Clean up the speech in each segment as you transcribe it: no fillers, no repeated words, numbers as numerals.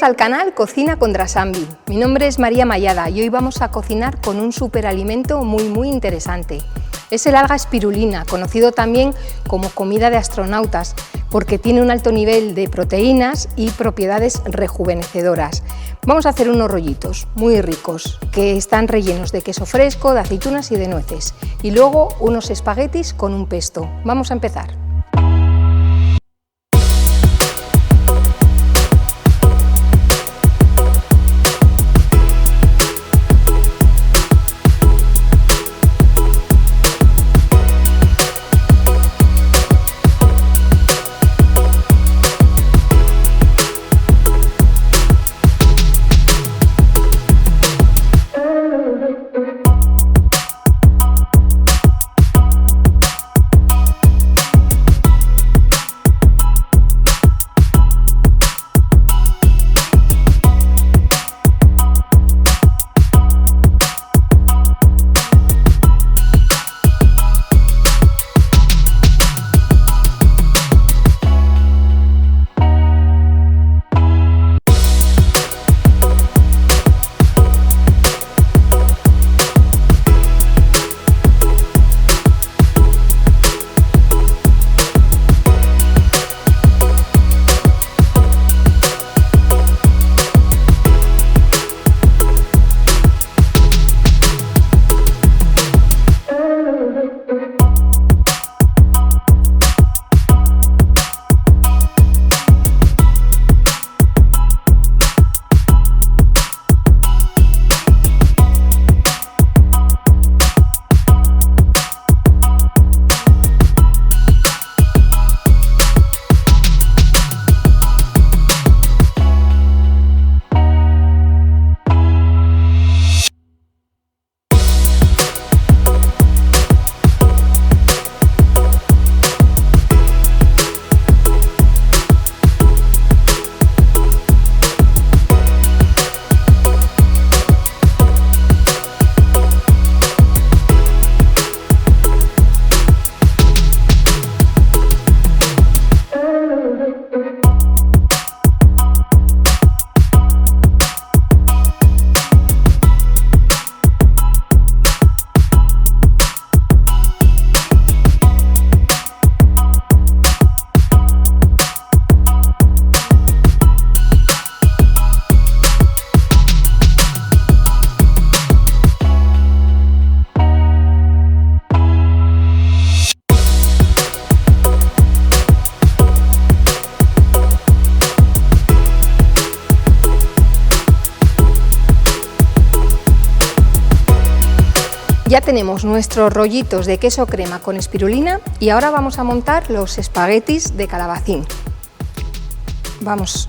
Bienvenidos al canal Cocina con Drasanvi. Mi nombre es María Mayada y hoy vamos a cocinar con un superalimento muy interesante. Es el alga Spirulina, conocido también como comida de astronautas, porque tiene un alto nivel de proteínas y propiedades rejuvenecedoras. Vamos a hacer unos rollitos muy ricos, que están rellenos de queso fresco, de aceitunas y de nueces. Y luego unos espaguetis con un pesto. Vamos a empezar. Ya tenemos nuestros rollitos de queso crema con espirulina y ahora vamos a montar los espaguetis de calabacín. Vamos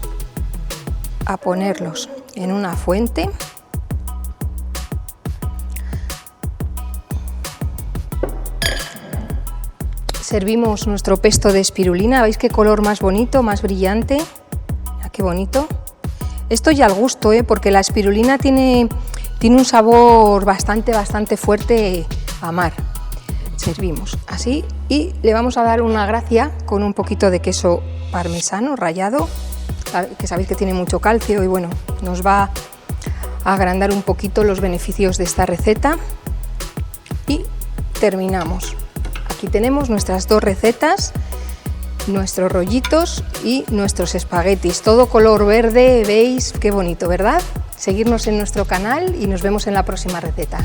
a ponerlos en una fuente. Servimos nuestro pesto de espirulina, ¿veis qué color más bonito, más brillante? Mira qué bonito. Esto ya al gusto, porque la espirulina tiene un sabor bastante fuerte a mar. Servimos así y le vamos a dar una gracia con un poquito de queso parmesano rallado, que sabéis que tiene mucho calcio y bueno, nos va a agrandar un poquito los beneficios de esta receta. Y terminamos. Aquí tenemos nuestras dos recetas, nuestros rollitos y nuestros espaguetis, todo color verde, veis qué bonito, ¿verdad? Seguirnos en nuestro canal y nos vemos en la próxima receta.